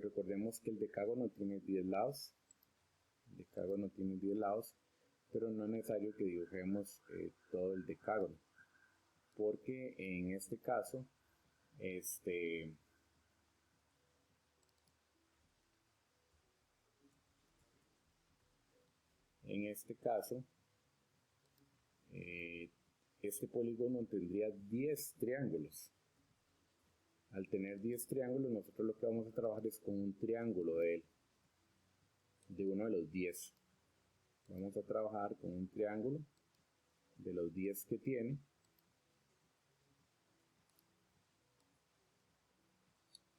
Recordemos que el decágono tiene 10 lados. El decágono tiene 10 lados, pero no es necesario que dibujemos todo el decágono, porque en este caso este polígono tendría 10 triángulos. Al tener 10 triángulos, nosotros lo que vamos a trabajar es con un triángulo de uno de los 10. Vamos a trabajar con un triángulo de los 10 que tiene.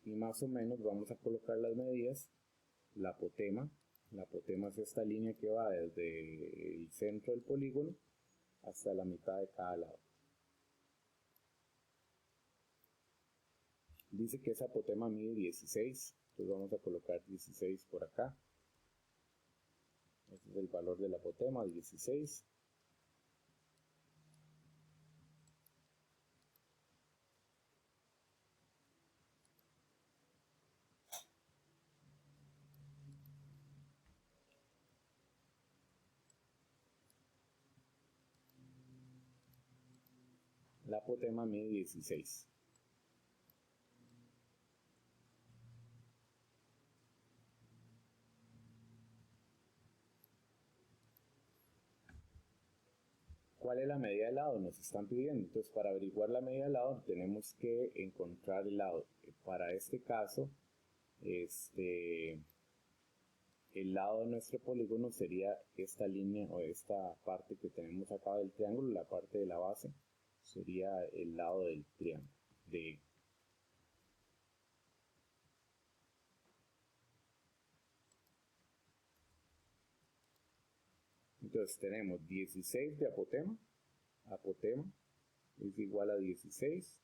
Y más o menos vamos a colocar las medidas. La apotema es esta línea que va desde el centro del polígono hasta la mitad de cada lado. Dice que esa apotema mide 16, entonces vamos a colocar 16 por acá. Este es el valor de la apotema, 16. La apotema mide 16. ¿Cuál es la medida del lado? Nos están pidiendo. Entonces, para averiguar la medida del lado tenemos que encontrar el lado. Para este caso, el lado de nuestro polígono sería esta línea o esta parte que tenemos acá del triángulo, la parte de la base sería el lado del triángulo. Entonces tenemos 16 de apotema es igual a 16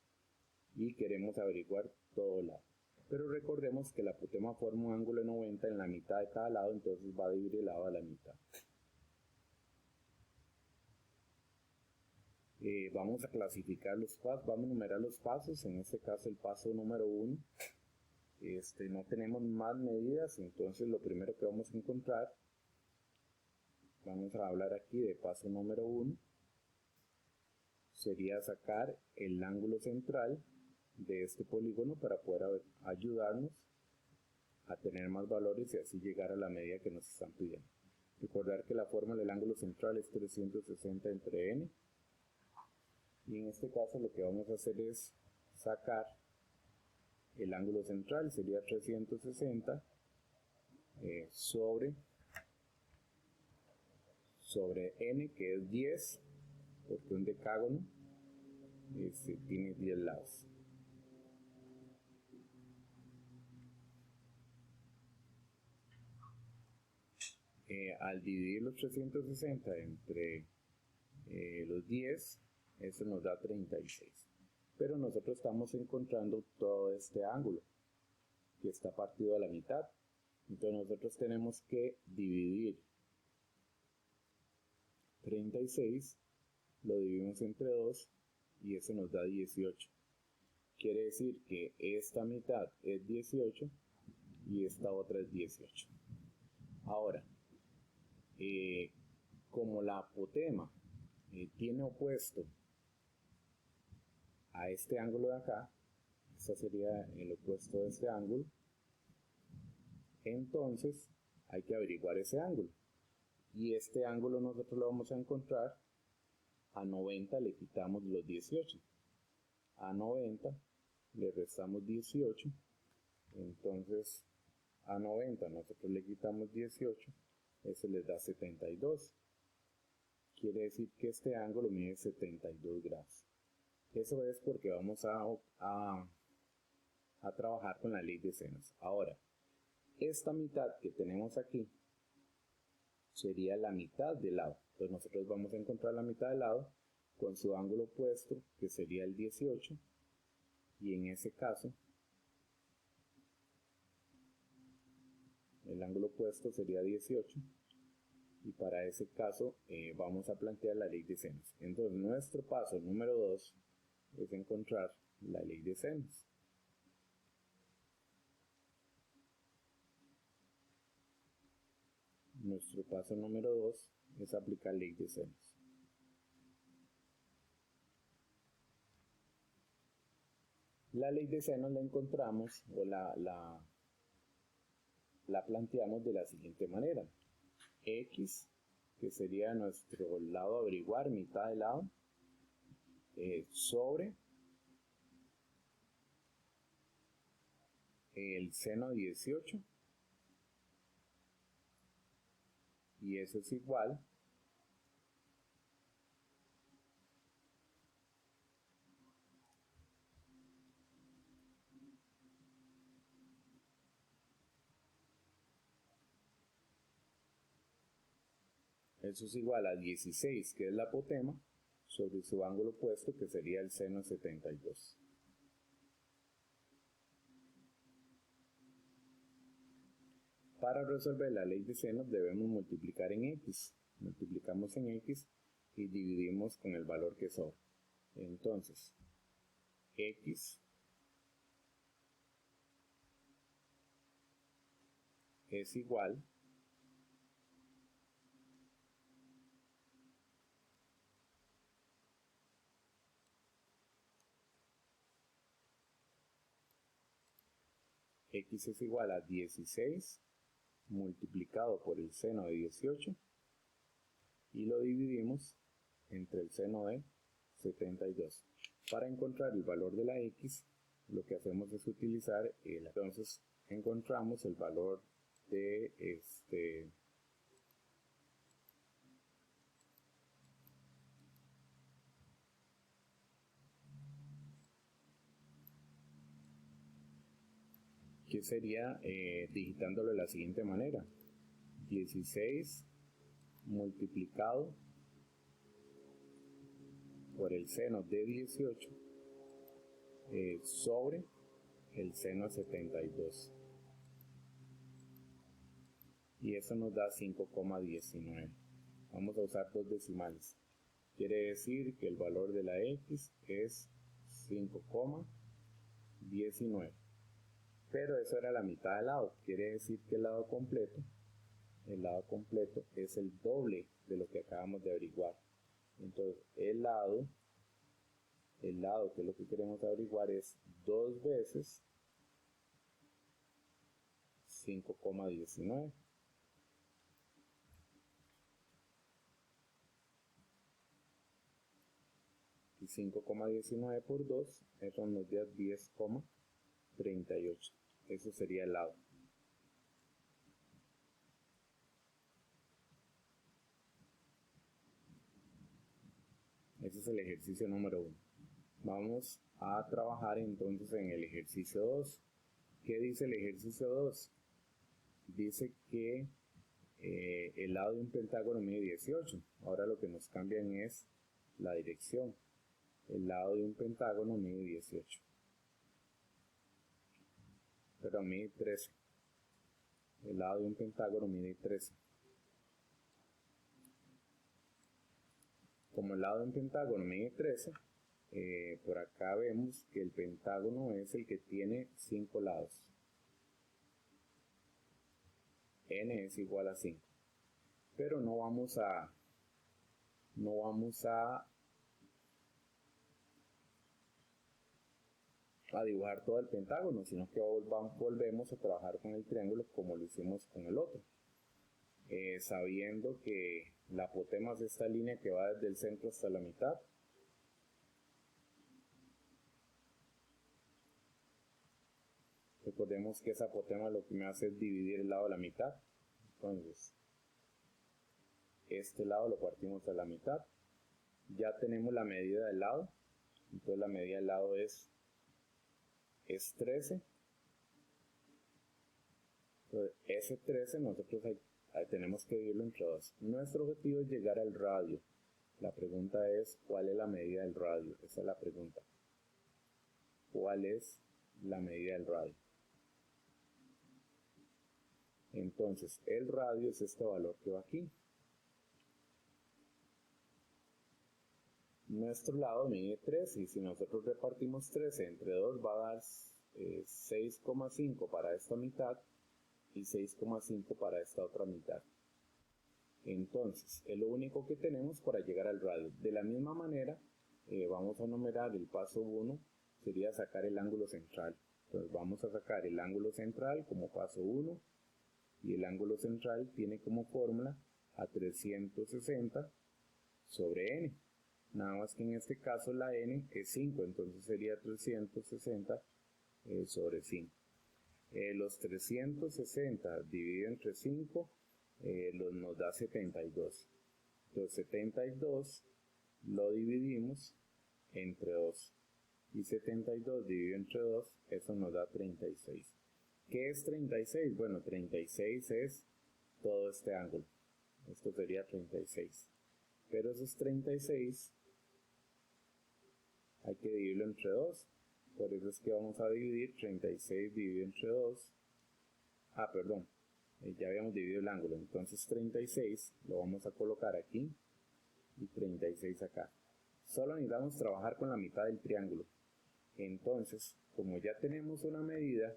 y queremos averiguar todo lado. Pero recordemos que la apotema forma un ángulo de 90 en la mitad de cada lado, entonces va a dividir el lado a la mitad. Vamos a clasificar los pasos, vamos a numerar los pasos. En este caso el paso número 1, no tenemos más medidas, entonces lo primero que vamos a encontrar, vamos a hablar aquí de paso número 1, sería sacar el ángulo central de este polígono para poder ayudarnos a tener más valores y así llegar a la medida que nos están pidiendo. Recordar que la fórmula del ángulo central es 360 entre n, y en este caso lo que vamos a hacer es sacar el ángulo central, sería 360 sobre n, que es 10, porque un decágono tiene 10 lados. Al dividir los 360 entre los 10, eso nos da 36. Pero nosotros estamos encontrando todo este ángulo que está partido a la mitad. Entonces nosotros tenemos que dividir 36, lo dividimos entre 2 y eso nos da 18. Quiere decir que esta mitad es 18 y esta otra es 18. Ahora, como la apotema tiene opuesto a este ángulo de acá, este sería el opuesto de este ángulo, entonces hay que averiguar ese ángulo. Y este ángulo nosotros lo vamos a encontrar a 90, le quitamos los 18. A 90 le restamos 18, entonces a 90 nosotros le quitamos 18, eso les da 72. Quiere decir que este ángulo mide 72 grados. Eso es porque vamos a trabajar con la ley de senos. Ahora, esta mitad que tenemos aquí sería la mitad del lado. Entonces nosotros vamos a encontrar la mitad del lado con su ángulo opuesto, que sería el 18, y en ese caso el ángulo opuesto sería 18, y para ese caso vamos a plantear la ley de senos. Entonces nuestro paso número 2 es encontrar la ley de senos. nuestro paso número 2 es aplicar ley de senos. La ley de senos la encontramos o la planteamos de la siguiente manera. X, que sería nuestro lado a averiguar, mitad de lado, sobre el seno 18, y eso es igual a 16, que es la apotema, sobre su ángulo opuesto, que sería el seno 72. Para resolver la ley de senos debemos multiplicar en x. Multiplicamos en x y dividimos con el valor que sobra. Entonces, x es igual a 16 multiplicado por el seno de 18 y lo dividimos entre el seno de 72. Para encontrar el valor de la x, lo que hacemos es utilizar entonces encontramos el valor de que sería digitándolo de la siguiente manera: 16 multiplicado por el seno de 18 sobre el seno de 72, y eso nos da 5,19. Vamos a usar dos decimales, quiere decir que el valor de la x es 5,19, pero eso era la mitad del lado, quiere decir que el lado completo es el doble de lo que acabamos de averiguar. Entonces el lado que es lo que queremos averiguar es 2 veces 5,19. Y 5,19 por 2, eso nos da 10,38. Eso sería el lado. Ese es el ejercicio número 1. Vamos a trabajar entonces en el ejercicio 2. ¿Qué dice el ejercicio 2? Dice que el lado de un pentágono mide 18. Ahora lo que nos cambian es la dirección. El lado de un pentágono mide 18. Pero mide 13. El lado de un pentágono mide 13. Como el lado de un pentágono mide 13, por acá vemos que el pentágono es el que tiene 5 lados. N es igual a 5. Pero no vamos a dibujar todo el pentágono, sino que volvemos a trabajar con el triángulo como lo hicimos con el otro. Sabiendo que la apotema es esta línea que va desde el centro hasta la mitad. Recordemos que esa apotema lo que me hace es dividir el lado a la mitad. Entonces, este lado lo partimos a la mitad. Ya tenemos la medida del lado. Entonces la medida del lado es 13. Entonces, ese 13 nosotros ahí tenemos que dividirlo entre 2. Nuestro objetivo es llegar al radio. La pregunta es, ¿cuál es la medida del radio? Esa es la pregunta. ¿Cuál es la medida del radio? Entonces, el radio es este valor que va aquí. Nuestro lado mide 13 y si nosotros repartimos 13 entre 2 va a dar 6,5 para esta mitad y 6,5 para esta otra mitad. Entonces, es lo único que tenemos para llegar al radio. De la misma manera, vamos a numerar el paso 1, sería sacar el ángulo central. Entonces vamos a sacar el ángulo central como paso 1, y el ángulo central tiene como fórmula a 360 sobre n. Nada más que en este caso la n es 5, entonces sería 360 sobre 5. Los 360 dividido entre 5 nos da 72. Entonces 72 lo dividimos entre 2. Y 72 dividido entre 2, eso nos da 36. ¿Qué es 36? Bueno, 36 es todo este ángulo. Esto sería 36. Pero esos 36 hay que dividirlo entre 2. Por eso es que vamos a dividir 36 dividido entre 2. Perdón. Ya habíamos dividido el ángulo. Entonces 36 lo vamos a colocar aquí y 36 acá. Solo necesitamos trabajar con la mitad del triángulo. Entonces, como ya tenemos una medida,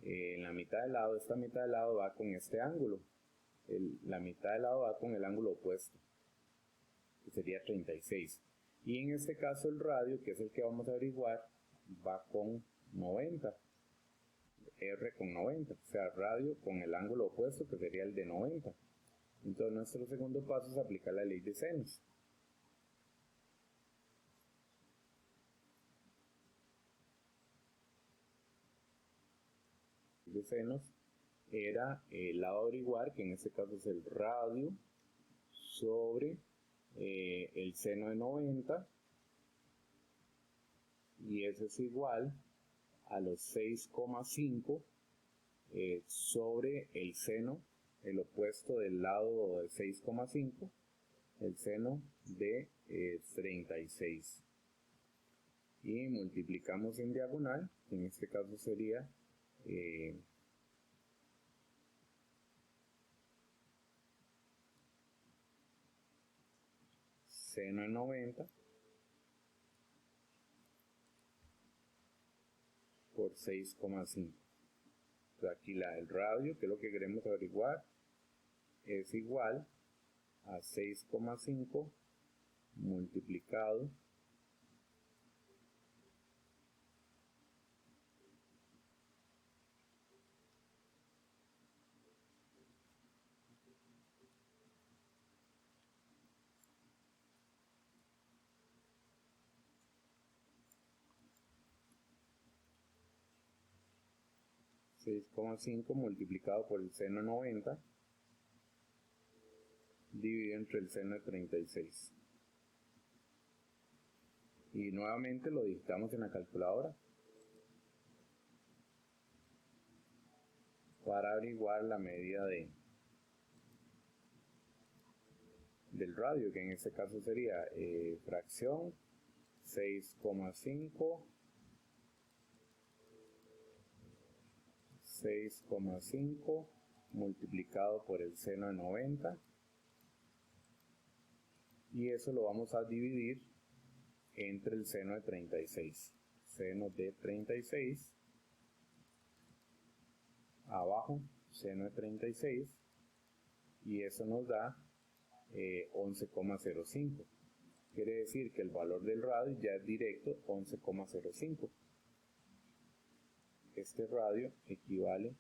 en la mitad del lado, esta mitad del lado va con este ángulo. La mitad del lado va con el ángulo opuesto, que sería 36. Y en este caso el radio, que es el que vamos a averiguar, va con 90. R con 90, o sea, radio con el ángulo opuesto, que sería el de 90. Entonces nuestro segundo paso es aplicar la ley de senos. De senos era el lado a averiguar, que en este caso es el radio sobre el seno de 90, y eso es igual a los 6,5 sobre el seno, el opuesto del lado de 6,5, el seno de 36. Y multiplicamos en diagonal, que en este caso sería seno de 90 por 6,5. Aquí el radio, que es lo que queremos averiguar, es igual a 6,5 multiplicado multiplicado por el seno 90 dividido entre el seno de 36. Y nuevamente lo digitamos en la calculadora para averiguar la medida del radio, que en este caso sería fracción 6,5 multiplicado por el seno de 90, y eso lo vamos a dividir entre el seno de 36. Seno de 36, abajo, seno de 36, y eso nos da 11,05. Quiere decir que el valor del radio ya es directo 11,05. Este radio equivale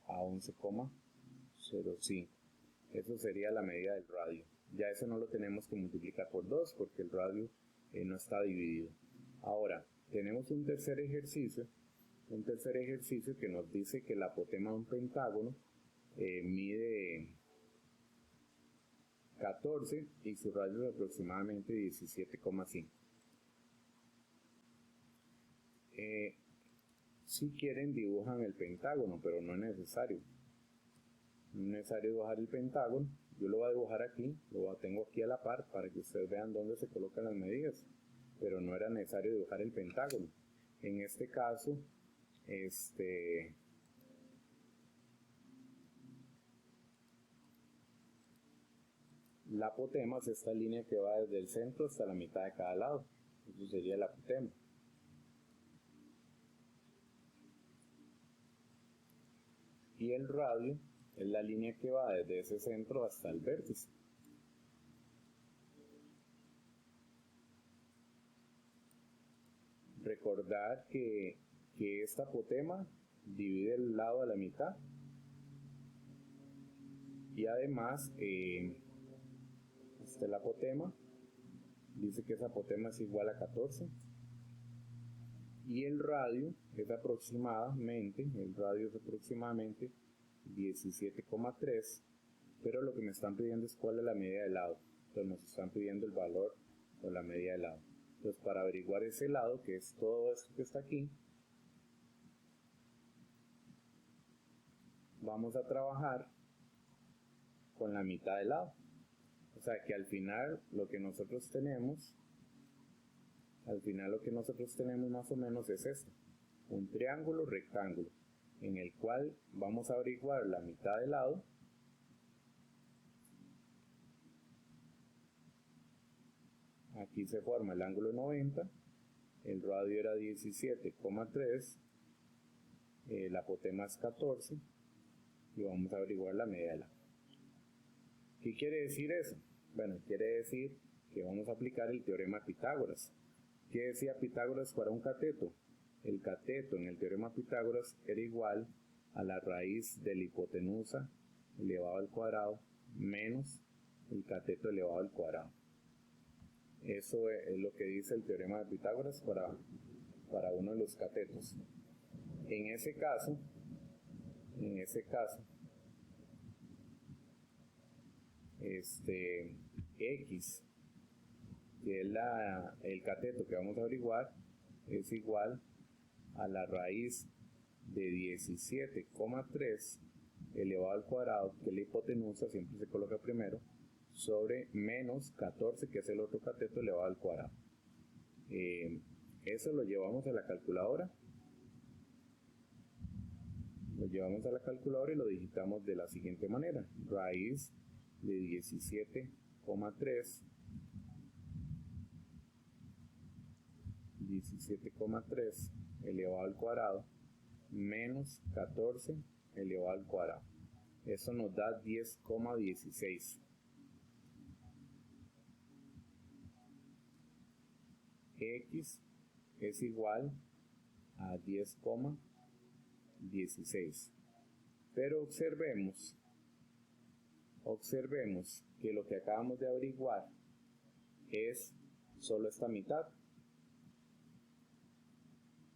a 11,05. Eso sería la medida del radio. Ya eso no lo tenemos que multiplicar por 2 porque el radio no está dividido. Ahora, tenemos un tercer ejercicio que nos dice que el apotema de un pentágono mide 14 y su radio es aproximadamente 17,5. Si quieren dibujan el pentágono, pero no es necesario. No es necesario dibujar el pentágono. Yo lo voy a dibujar aquí, lo tengo aquí a la par para que ustedes vean dónde se colocan las medidas, pero no era necesario dibujar el pentágono. En este caso, la apotema es esta línea que va desde el centro hasta la mitad de cada lado. Eso sería el apotema. Y el radio es la línea que va desde ese centro hasta el vértice. Recordar que esta apotema divide el lado a la mitad, y además esta es la apotema, dice que esa apotema es igual a 14, y el radio es aproximadamente 17,3, pero lo que me están pidiendo es cuál es la medida del lado. Entonces nos están pidiendo el valor o la medida del lado. Entonces, para averiguar ese lado, que es todo esto que está aquí, vamos a trabajar con la mitad del lado. O sea que al final lo que nosotros tenemos más o menos es esto: un triángulo rectángulo en el cual vamos a averiguar la mitad del lado. Aquí se forma el ángulo 90, el radio era 17,3, la apotema es 14, y vamos a averiguar la medida del lado. ¿Qué quiere decir eso? Bueno, quiere decir que vamos a aplicar el teorema de Pitágoras. ¿Qué decía Pitágoras para un cateto? El cateto en el teorema de Pitágoras era igual a la raíz de la hipotenusa elevado al cuadrado menos el cateto elevado al cuadrado. Eso es lo que dice el teorema de Pitágoras para uno de los catetos. En ese caso, X, que es el cateto que vamos a averiguar, es igual a la raíz de 17,3 elevado al cuadrado, que es la hipotenusa, siempre se coloca primero, sobre menos 14, que es el otro cateto elevado al cuadrado. Eso lo llevamos a la calculadora. Y lo digitamos de la siguiente manera: raíz de 17,3 elevado al cuadrado menos 14 elevado al cuadrado. Eso nos da 10,16. X es igual a 10,16. Pero observemos que lo que acabamos de averiguar es solo esta mitad.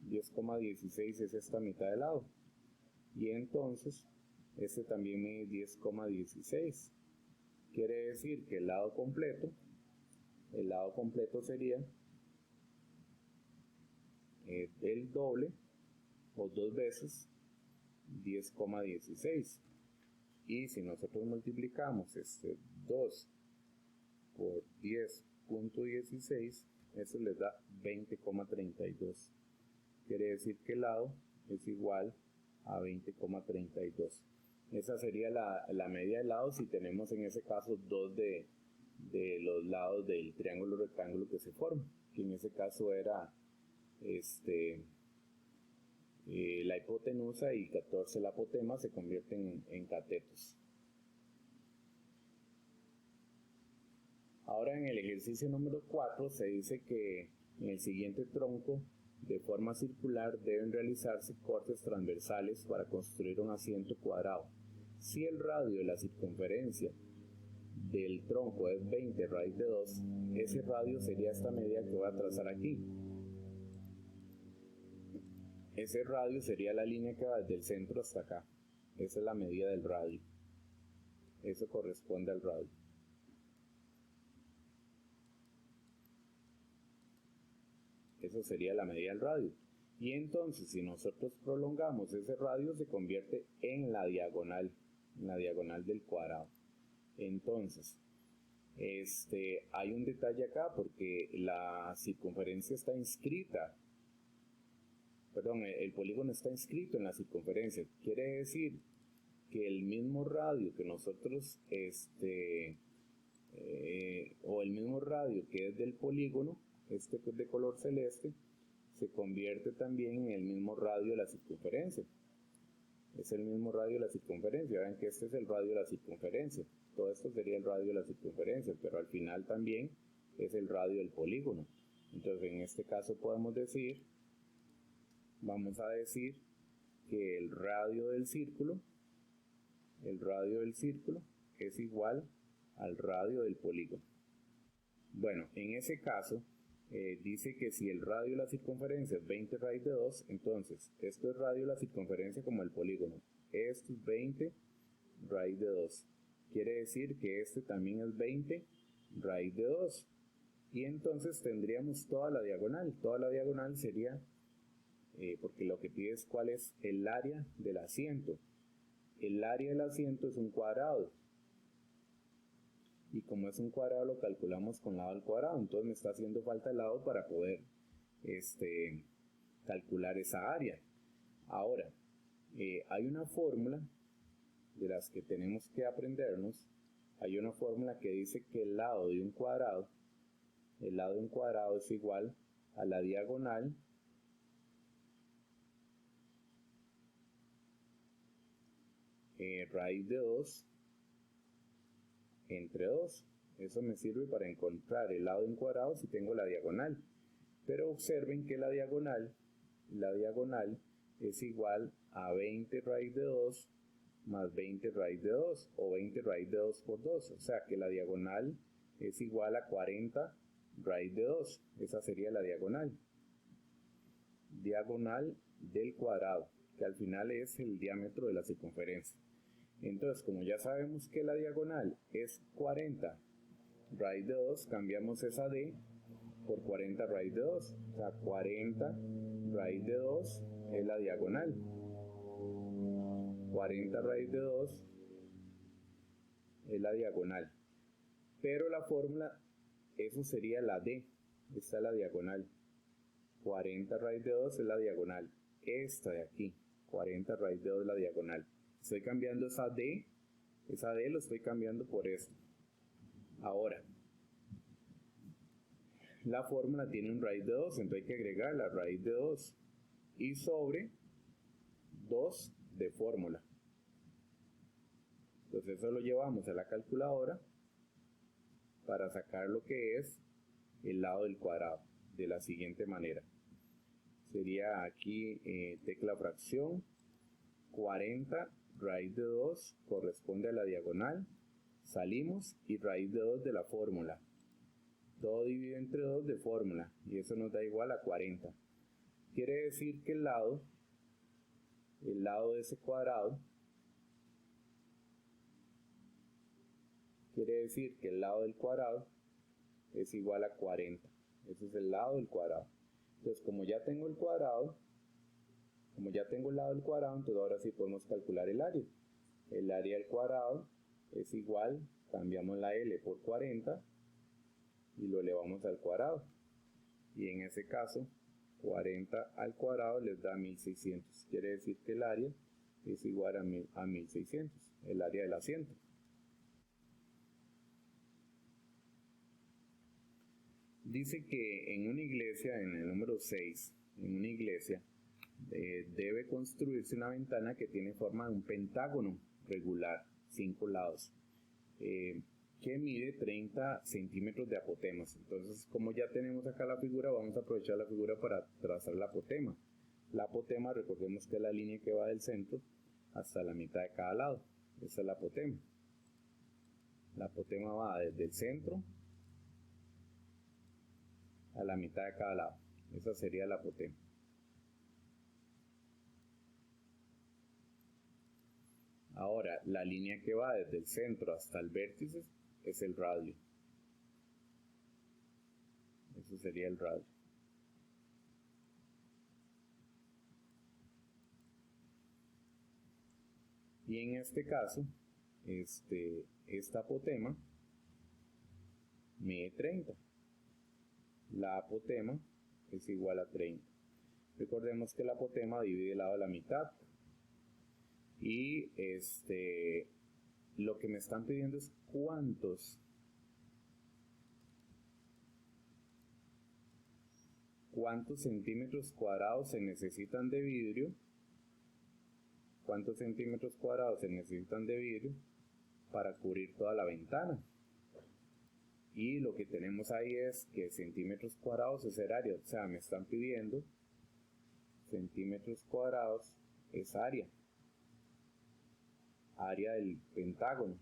10,16 es esta mitad de lado, y entonces este también mide 10,16. Quiere decir que el lado completo sería el doble o 2 veces 10,16. Y si nosotros multiplicamos 2 por 10,16, eso les da 20,32. Quiere decir que el lado es igual a 20,32. Esa sería la media del lado si tenemos en ese caso dos de los lados del triángulo rectángulo que se forma, que en ese caso era la hipotenusa y 14 la apotema, se convierten en catetos. Ahora en el ejercicio número 4 se dice que en el siguiente tronco de forma circular deben realizarse cortes transversales para construir un asiento cuadrado. Si el radio de la circunferencia del tronco es 20 raíz de 2, ese radio sería esta medida que voy a trazar aquí. Ese radio sería la línea que va desde el centro hasta acá. Esa es la medida del radio. Eso corresponde al radio. Eso sería la medida del radio. Y entonces, si nosotros prolongamos ese radio, se convierte en la diagonal del cuadrado. Entonces, hay un detalle acá, porque la circunferencia está inscrita. El polígono está inscrito en la circunferencia. Quiere decir que el mismo radio que nosotros, o el mismo radio que es del polígono, que es de color celeste, se convierte también en el mismo radio de la circunferencia. Es el mismo radio de la circunferencia. Vean que este es el radio de la circunferencia. Todo esto sería el radio de la circunferencia, pero al final también es el radio del polígono. Entonces en este caso podemos decir, vamos a decir que el radio del círculo es igual al radio del polígono. Bueno, en ese caso dice que si el radio de la circunferencia es 20 raíz de 2, entonces esto es radio de la circunferencia como el polígono. Esto es 20 raíz de 2. Quiere decir que este también es 20 raíz de 2. Y entonces tendríamos toda la diagonal. Toda la diagonal sería, porque lo que pide es cuál es el área del asiento. El área del asiento es un cuadrado. Y como es un cuadrado lo calculamos con lado al cuadrado. Entonces me está haciendo falta el lado para poder calcular esa área. Ahora, hay una fórmula de las que tenemos que aprendernos. Hay una fórmula que dice que el lado de un cuadrado es igual a la diagonal raíz de 2 entre 2. Eso me sirve para encontrar el lado de un cuadrado si tengo la diagonal. Pero observen que la diagonal es igual a 20 raíz de 2 más 20 raíz de 2, o 20 raíz de 2 por 2. O sea que la diagonal es igual a 40 raíz de 2. Esa sería la diagonal. Diagonal del cuadrado, que al final es el diámetro de la circunferencia. Entonces, como ya sabemos que la diagonal es 40 raíz de 2, cambiamos esa d por 40 raíz de 2. O sea, 40 raíz de 2 es la diagonal. 40 raíz de 2 es la diagonal. Pero la fórmula, eso sería la d. Esta es la diagonal. 40 raíz de 2 es la diagonal. Esta de aquí, 40 raíz de 2 es la diagonal. Estoy cambiando esa d lo estoy cambiando por esto. Ahora, la fórmula tiene un raíz de 2, entonces hay que agregar la raíz de 2 y sobre 2 de fórmula. Entonces eso lo llevamos a la calculadora para sacar lo que es el lado del cuadrado de la siguiente manera. Sería aquí tecla fracción, 40 raíz de 2 corresponde a la diagonal, salimos y raíz de 2 de la fórmula. Todo dividido entre 2 de fórmula y eso nos da igual a 40. Quiere decir que el lado de ese cuadrado, quiere decir que el lado del cuadrado es igual a 40. Ese es el lado del cuadrado. Entonces, como ya tengo el cuadrado, como ya tengo el lado del cuadrado, entonces ahora sí podemos calcular el área. El área del cuadrado es igual, cambiamos la L por 40 y lo elevamos al cuadrado. Y en ese caso, 40 al cuadrado les da 1600. Quiere decir que el área es igual a 1600, el área del asiento. Dice que en una iglesia, en el número 6, en una iglesia, debe construirse una ventana que tiene forma de un pentágono regular, 5 lados, que mide 30 centímetros de apotema. Entonces, como ya tenemos acá la figura, vamos a aprovechar la figura para trazar la apotema. La apotema, recordemos que es la línea que va del centro hasta la mitad de cada lado. Esa es la apotema. La apotema va desde el centro a la mitad de cada lado. Esa sería la apotema. Ahora, la línea que va desde el centro hasta el vértice es el radio. Eso sería el radio. Y en este caso, esta apotema mide 30. La apotema es igual a 30. Recordemos que la apotema divide el lado a la mitad. Y lo que me están pidiendo es cuántos centímetros cuadrados se necesitan de vidrio cuántos centímetros cuadrados se necesitan de vidrio para cubrir toda la ventana. Y lo que tenemos ahí es que centímetros cuadrados es el área, o sea, me están pidiendo centímetros cuadrados es área del pentágono.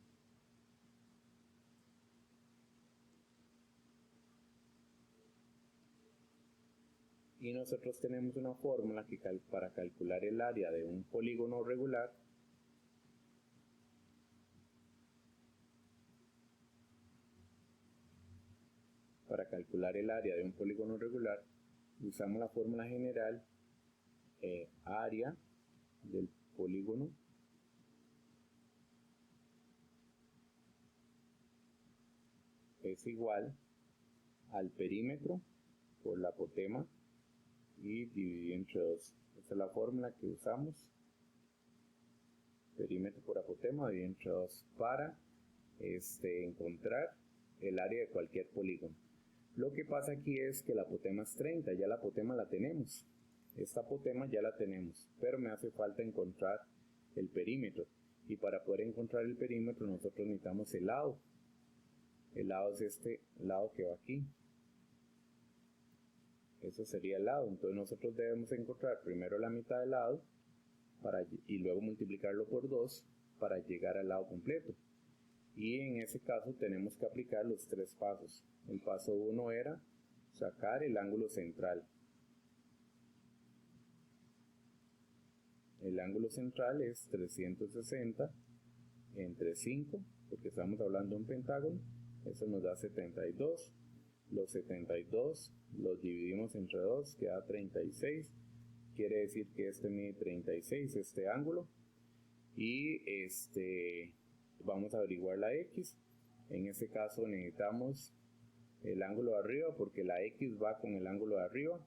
Y nosotros tenemos una fórmula que para calcular el área de un polígono regular, usamos la fórmula general, área del polígono es igual al perímetro por la apotema y dividido entre 2. Esta es la fórmula que usamos, perímetro por apotema dividido entre 2, para encontrar el área de cualquier polígono. Lo que pasa aquí es que la apotema es 30, ya la apotema la tenemos. Esta apotema ya la tenemos, pero me hace falta encontrar el perímetro. Y para poder encontrar el perímetro nosotros necesitamos el lado. El lado es este lado que va aquí. Eso sería el lado. Entonces nosotros debemos encontrar primero la mitad del lado y luego multiplicarlo por 2 para llegar al lado completo. Y en ese caso tenemos que aplicar los 3 pasos. El paso 1 era sacar el ángulo central. El ángulo central es 360 entre 5, porque estamos hablando de un pentágono. Eso nos da 72. Los 72 los dividimos entre 2, queda 36. Quiere decir que este mide 36, este ángulo. Y vamos a averiguar la X. En este caso necesitamos el ángulo de arriba, porque la X va con el ángulo de arriba.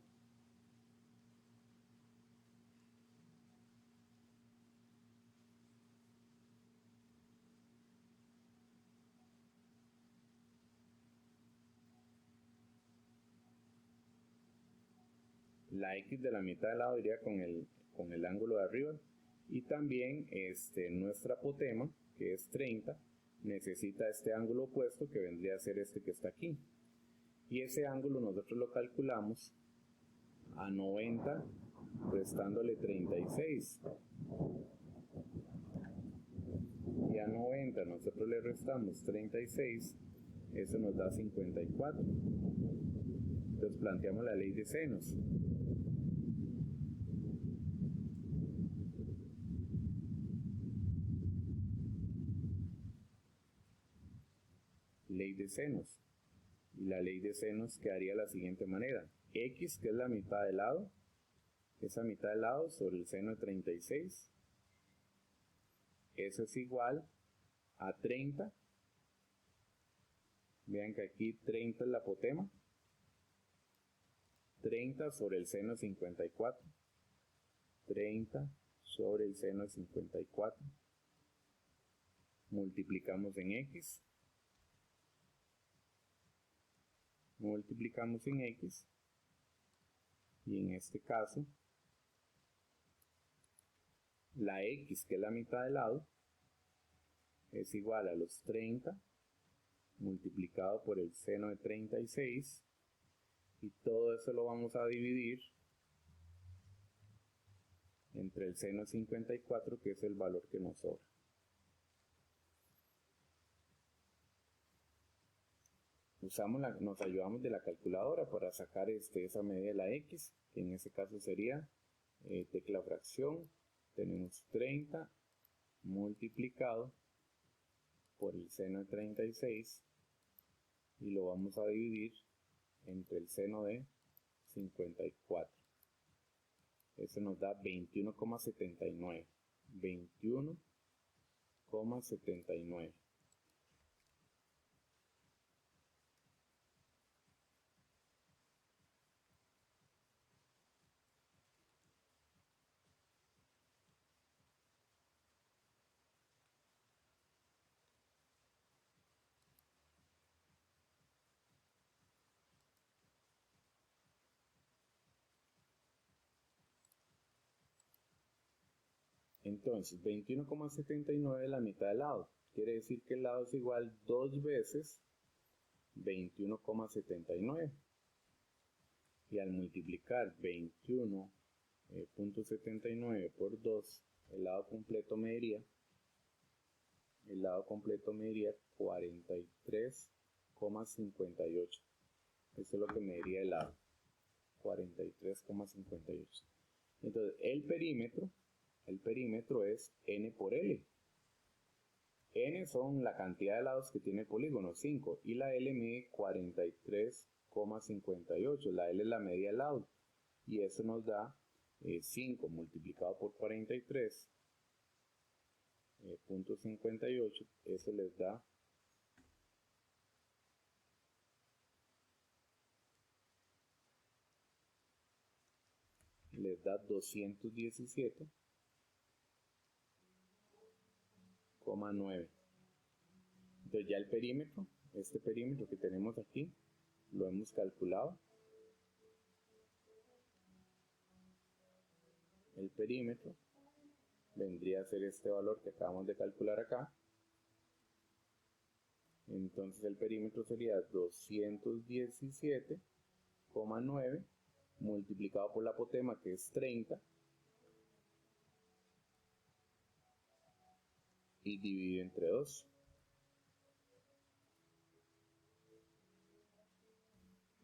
La X de la mitad del lado iría con el ángulo de arriba. Y también nuestra apotema, que es 30, necesita este ángulo opuesto, que vendría a ser este que está aquí. Y ese ángulo nosotros lo calculamos a 90 restándole 36. Y a 90 nosotros le restamos 36, eso nos da 54. Entonces planteamos la ley de senos. Ley de senos. Y la ley de senos quedaría de la siguiente manera: X, que es la mitad del lado, esa mitad del lado sobre el seno de 36, eso es igual a 30. Vean que aquí 30 es la apotema, 30 sobre el seno de 54, 30 sobre el seno de 54, multiplicamos en X, y en este caso la X, que es la mitad del lado, es igual a los 30 multiplicado por el seno de 36, y todo eso lo vamos a dividir entre el seno de 54, que es el valor que nos sobra. Nos ayudamos de la calculadora para sacar esa medida de la X, que en este caso sería tecla fracción. Tenemos 30 multiplicado por el seno de 36 y lo vamos a dividir entre el seno de 54. Eso nos da 21,79. 21,79. Entonces 21,79 es la mitad del lado. Quiere decir que el lado es igual 2 veces 21,79. Y al multiplicar 21,79 por 2, el lado completo me diría 43,58. Eso es lo que me diría el lado. 43,58. Entonces el perímetro es n por L. N son la cantidad de lados que tiene el polígono, 5, y la L mide 43,58. La L es la media del lado, y eso nos da 5 multiplicado por 43,58, eso les da 217,9. Entonces ya el perímetro, este perímetro que tenemos aquí, lo hemos calculado. El perímetro vendría a ser este valor que acabamos de calcular acá. Entonces el perímetro sería 217,9 multiplicado por la apotema, que es 30, y dividido entre 2.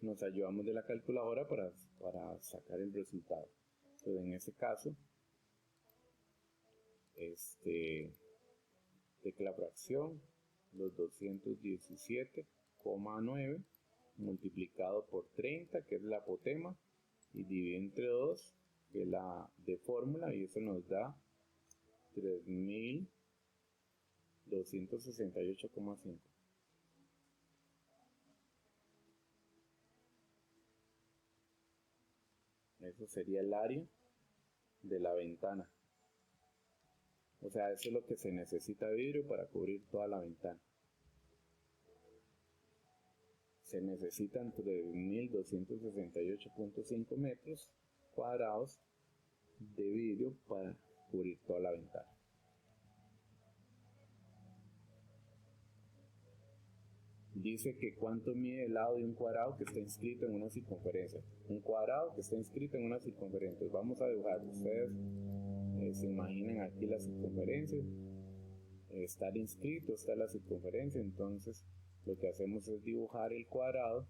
Nos ayudamos de la calculadora para sacar el resultado. Entonces en este caso, de que la fracción, los 217,9 multiplicado por 30, que es la apotema, y dividido entre 2, que es la de fórmula, y eso nos da 3268,5. Eso sería el área de la ventana. O sea, eso es lo que se necesita de vidrio para cubrir toda la ventana. Se necesitan 3.268,5 metros cuadrados de vidrio para cubrir toda la ventana. Dice que cuánto mide el lado de un cuadrado que está inscrito en una circunferencia. Un cuadrado que está inscrito en una circunferencia. Vamos a dibujar. Ustedes se imaginan aquí la circunferencia. Estar inscrito está la circunferencia. Entonces lo que hacemos es dibujar el cuadrado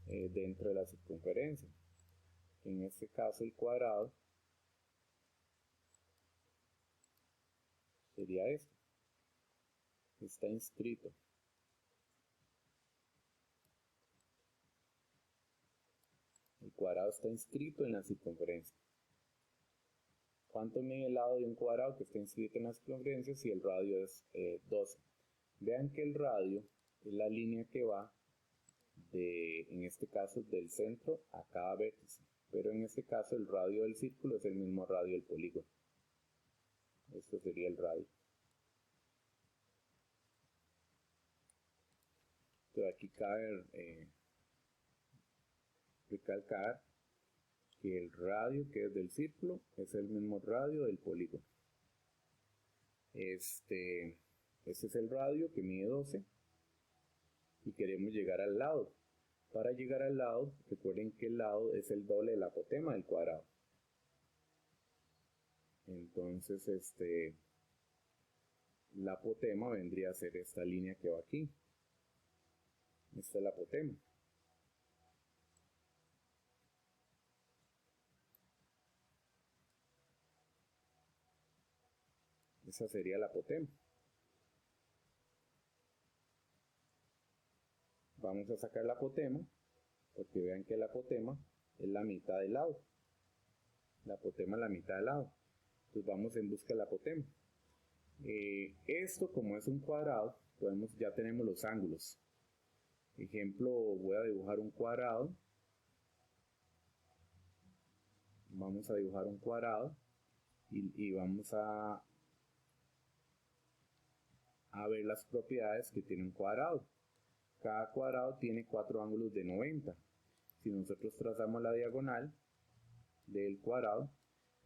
dentro de la circunferencia. En este caso el cuadrado sería esto. Está inscrito. El cuadrado está inscrito en la circunferencia. ¿Cuánto mide el lado de un cuadrado que está inscrito en la circunferencia si el radio es 12? Vean que el radio es la línea que va en este caso, del centro a cada vértice. Pero en este caso el radio del círculo es el mismo radio del polígono. Esto sería el radio. Entonces aquí cabe recalcar que el radio que es del círculo es el mismo radio del polígono. Este es el radio que mide 12 y queremos llegar al lado. Para llegar al lado, recuerden que el lado es el doble de la apotema del cuadrado. Entonces, la apotema vendría a ser esta línea que va aquí. Esta es la apotema. Esa sería la apotema. Vamos a sacar la apotema, porque vean que la apotema es la mitad del lado. La apotema es la mitad del lado. Entonces vamos en busca de la apotema. Esto, como es un cuadrado, ya tenemos los ángulos. Ejemplo, voy a dibujar un cuadrado. Vamos a dibujar un cuadrado y vamos a ver las propiedades que tiene un cuadrado. Cada cuadrado tiene 4 ángulos de 90. Si nosotros trazamos la diagonal del cuadrado,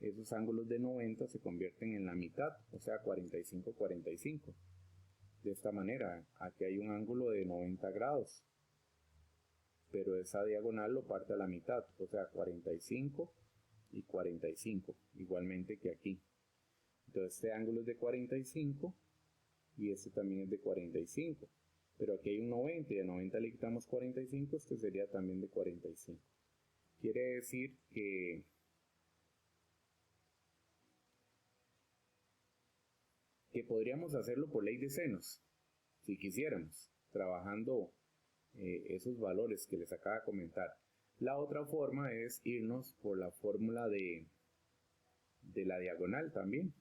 esos ángulos de 90 se convierten en la mitad, o sea 45, 45. De esta manera, aquí hay un ángulo de 90 grados, pero esa diagonal lo parte a la mitad, o sea 45 y 45, igualmente que aquí. Entonces este ángulo es de 45 y este también es de 45, pero aquí hay un 90 y a 90 le quitamos 45, este sería también de 45. Quiere decir que podríamos hacerlo por ley de senos, si quisiéramos, trabajando esos valores que les acabo de comentar. La otra forma es irnos por la fórmula de la diagonal también.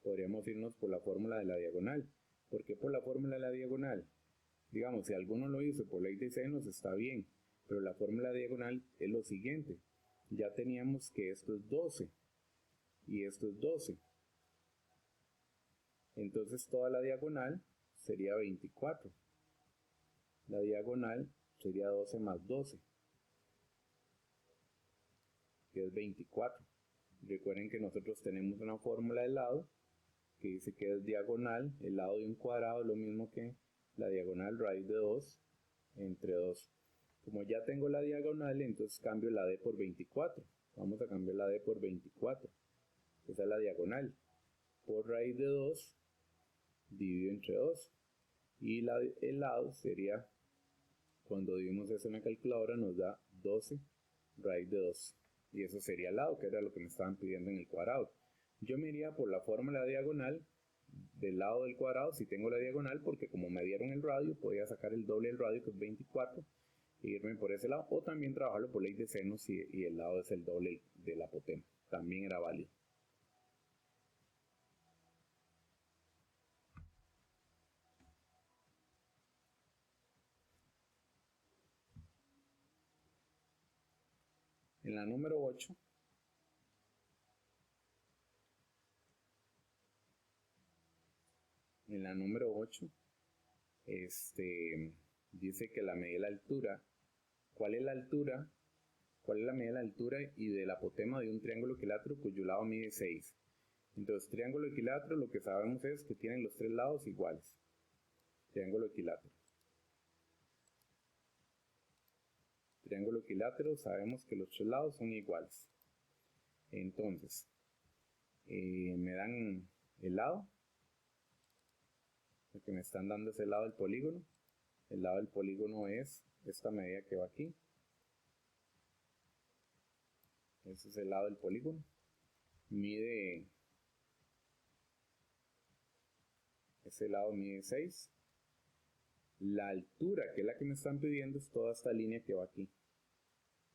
Podríamos irnos por la fórmula de la diagonal. ¿Por qué por la fórmula de la diagonal? Digamos, si alguno lo hizo por ley de senos está bien, pero la fórmula diagonal es lo siguiente. Ya teníamos que esto es 12 y esto es 12. Entonces toda la diagonal sería 24. La diagonal sería 12 más 12, que es 24. Recuerden que nosotros tenemos una fórmula de lado que dice que es diagonal, el lado de un cuadrado es lo mismo que la diagonal raíz de 2 entre 2. Como ya tengo la diagonal, entonces cambio la d por 24. Vamos a cambiar la d por 24. Esa es la diagonal. Por raíz de 2 dividido entre 2. Y el lado sería, cuando dividimos eso en la calculadora, nos da 12 raíz de 2. Y eso sería el lado, que era lo que me estaban pidiendo en el cuadrado. Yo me iría por la fórmula diagonal del lado del cuadrado si tengo la diagonal, porque como me dieron el radio, podía sacar el doble del radio, que es 24, e irme por ese lado, o también trabajarlo por ley de senos y el lado es el doble de la apotema. También era válido. En la número 8, dice que la medida de la altura. ¿Cuál es la altura? ¿Cuál es la medida de la altura y del apotema de un triángulo equilátero cuyo lado mide 6? Entonces, triángulo equilátero, lo que sabemos es que tienen los tres lados iguales. Triángulo equilátero. Triángulo equilátero, sabemos que los tres lados son iguales. Entonces, me dan el lado. Lo que me están dando es el lado del polígono. El lado del polígono es esta medida que va aquí. Ese es el lado del polígono. Ese lado mide 6. La altura, que es la que me están pidiendo, es toda esta línea que va aquí.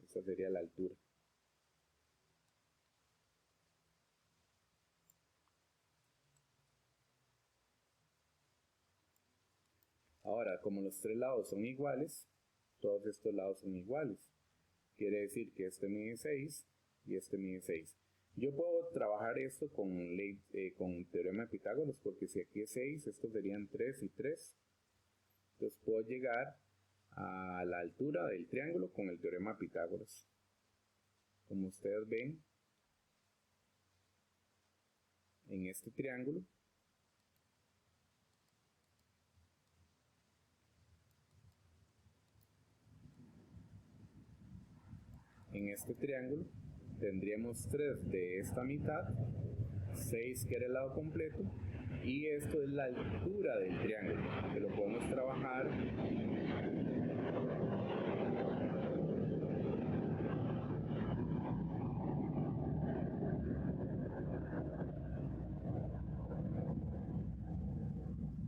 Esa sería la altura. Ahora, como los tres lados son iguales, todos estos lados son iguales. Quiere decir que este mide 6 y este mide 6. Yo puedo trabajar esto con teorema de Pitágoras, porque si aquí es 6, estos serían 3 y 3. Entonces puedo llegar a la altura del triángulo con el teorema de Pitágoras. Como ustedes ven, en este triángulo, tendríamos 3 de esta mitad, 6 que era el lado completo, y esto es la altura del triángulo, que lo podemos trabajar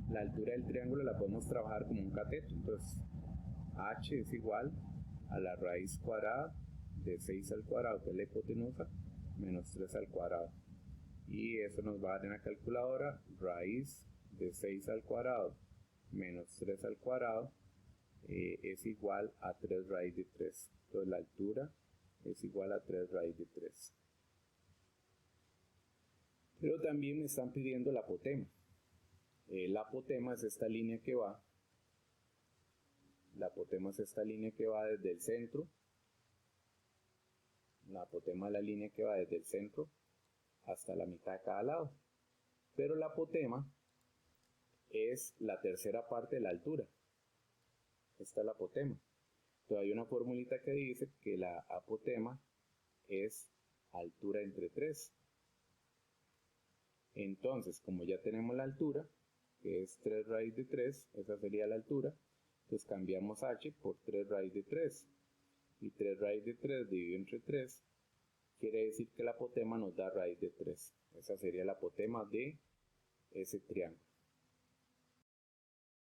la altura del triángulo la podemos trabajar como un cateto. Entonces h es igual a la raíz cuadrada de 6 al cuadrado, que es la hipotenusa, menos 3 al cuadrado. Y eso nos va a dar en la calculadora raíz de 6 al cuadrado menos 3 al cuadrado es igual a 3 raíz de 3. Entonces la altura es igual a 3 raíz de 3. Pero también me están pidiendo la apotema. La apotema es esta línea que va. La apotema es esta línea que va desde el centro. La apotema es la línea que va desde el centro hasta la mitad de cada lado. Pero la apotema es la tercera parte de la altura. Esta es la apotema. Entonces hay una formulita que dice que la apotema es altura entre 3. Entonces, como ya tenemos la altura, que es 3 raíz de 3, esa sería la altura, entonces cambiamos h por 3 raíz de 3. Y 3 raíz de 3 dividido entre 3 quiere decir que la apotema nos da raíz de 3. Esa sería la apotema de ese triángulo.